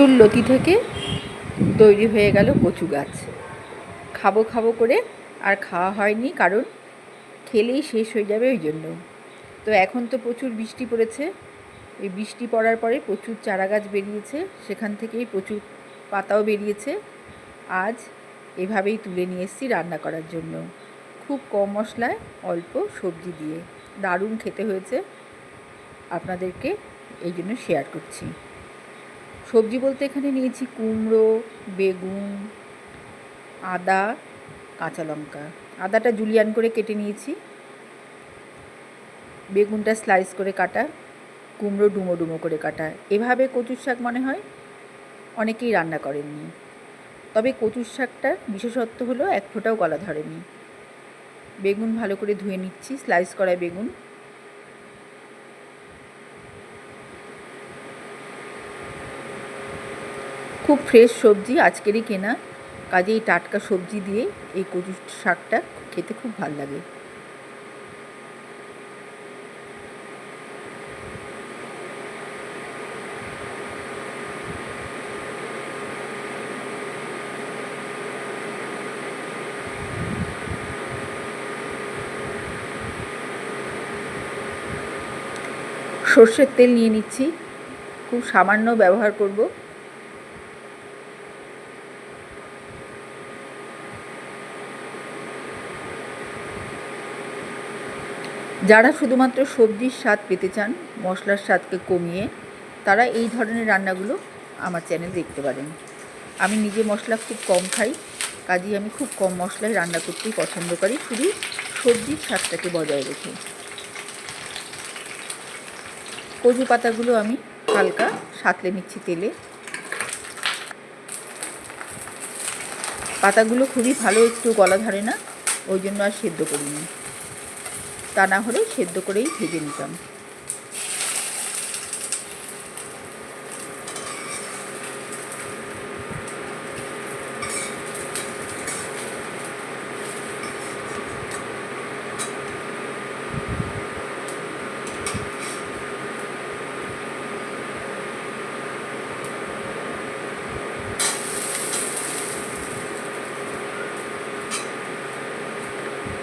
কচুর লতি থেকে তৈরি হয়ে গেল কচু গাছ। খাবো খাবো করে আর খাওয়া হয়নি, কারণ খেলেই শেষ হয়ে যাবে ওই জন্য। তো এখন তো প্রচুর বৃষ্টি পড়েছে, এই বৃষ্টি পড়ার পরে প্রচুর চারা গাছ বেরিয়েছে, সেখান থেকেই প্রচুর পাতাও বেরিয়েছে। আজ এভাবেই তুলে নিয়ে এসেছি রান্না করার জন্য, খুব কম মশলায় অল্প সবজি দিয়ে দারুণ খেতে হয়েছে। আপনাদেরকে এই জন্য শেয়ার করছি। সবজি বলতে এখানে নিয়েছি কুমড়ো, বেগুন, আদা, কাঁচা লঙ্কা। আদাটা জুলিয়ান করে কেটে নিয়েছি, বেগুনটা স্লাইস করে কাটা, কুমড়ো ডুমো ডুমো করে কাটা। এভাবে কচুর শাক মনে হয় অনেকেই রান্না করেননি, তবে কচুর শাকটার বিশেষত্ব হলো এক ফোঁটাও গলা ধরেনি। বেগুন ভালো করে ধুয়ে নিচ্ছি, স্লাইস করা বেগুন। খুব ফ্রেশ সবজি, আজকেরই কেনা, কাজেই টাটকা সবজি দিয়ে এই কচু শাকটা খেতে খুব ভালো লাগে। সর্ষের তেল নিয়ে নিচ্ছি, খুব সামান্য ব্যবহার করব। যারা শুধুমাত্র সবজির স্বাদ পেতে চান, মশলার স্বাদকে কমিয়ে, তারা এই ধরনের রান্নাগুলো আমার চ্যানেল দেখতে পারেন। আমি নিজে মশলা খুব কম খাই, কাজেই আমি খুব কম মশলায় রান্না করতেই পছন্দ করি, শুধু সবজির স্বাদটাকে বজায় রেখে। কচু পাতাগুলো আমি হালকা সাঁতলে নিচ্ছি তেলে। পাতাগুলো খুবই ভালো একটু গলা ধরে না, ওই জন্য আর সেদ্ধ করিনি, তা না হলে সেদ্ধ করেই ভেজে নিতাম।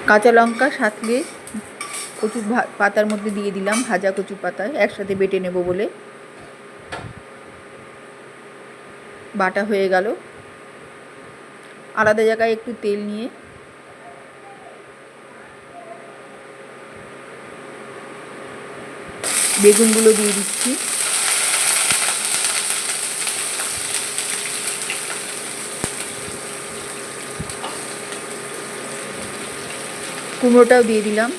কাঁচা লঙ্কা সাঁতলে কচু পাতার মধ্যে দিয়ে দিলাম, ভাজা কচু পাতায় একসাথে বেটে নেব বলে। বাটা হয়ে গেল। আলাদা জায়গায় একটু তেল নিয়ে বেগুনগুলো দিয়ে দিচ্ছি। কুমড়োটাও দিয়ে দিলাম।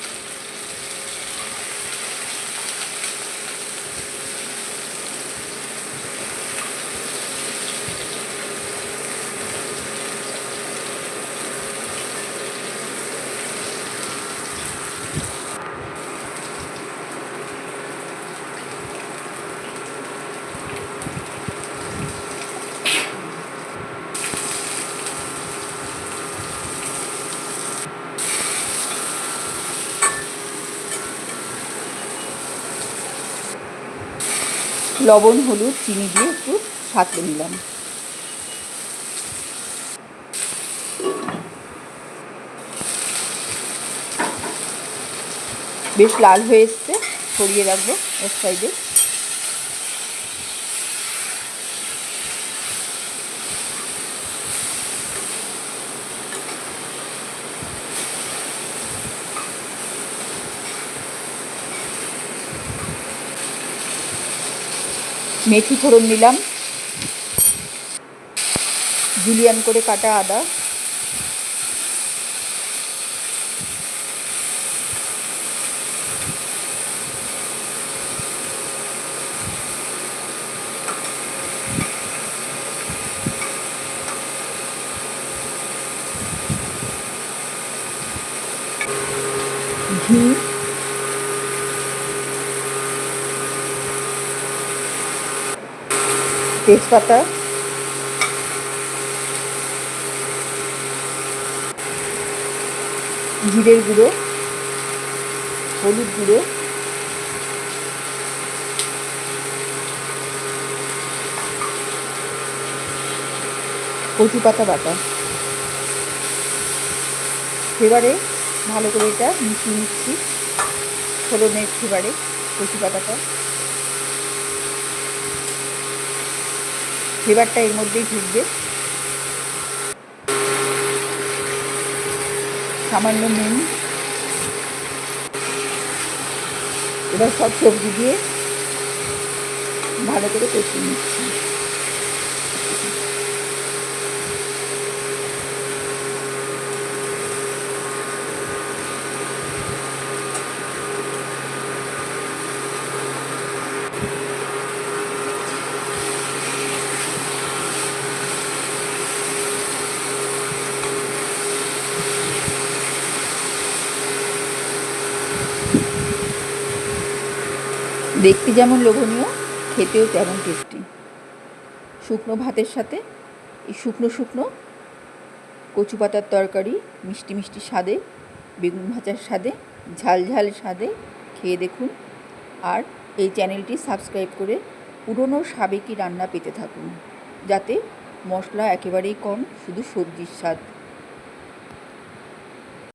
লবণ, হলুদ, চিনি দিয়ে একটু সাঁতলে নিলাম। বেশ লাল হয়ে এসছে, ছড়িয়ে রাখবো এক সাইডে। মেথি ফোড়ন নিলাম, জুলিয়ান করে কাটা আদা, ঘি, তেজপাতা, জিরের গুঁড়ো, হলুদ গুঁড়ো, কচু পাতা বাটা, এবারে ভালো করে এটা মিশিয়ে নিচ্ছি ফোড়নের এবারে কচু পাতাটা, ফ্লেভারটা এর মধ্যেই ঢুকবে। সামান্য নুন, এবার সব সবজি দিয়ে ভালো করে কষিয়ে নিচ্ছি। দেখতে যেমন লোভনীয়, খেতেও তেমন টেস্টি। শুকনো ভাতের সাথে এই শুকনো শুকনো কচু পাতার তরকারি মিষ্টি মিষ্টি স্বাদে, বেগুন ভাজার স্বাদে, ঝাল ঝাল স্বাদে খেয়ে দেখুন। আর এই চ্যানেলটি সাবস্ক্রাইব করে পুরনো সাবেকি রান্না পেতে থাকুন, যাতে মশলা একেবারেই কম, শুধু সবজির স্বাদ।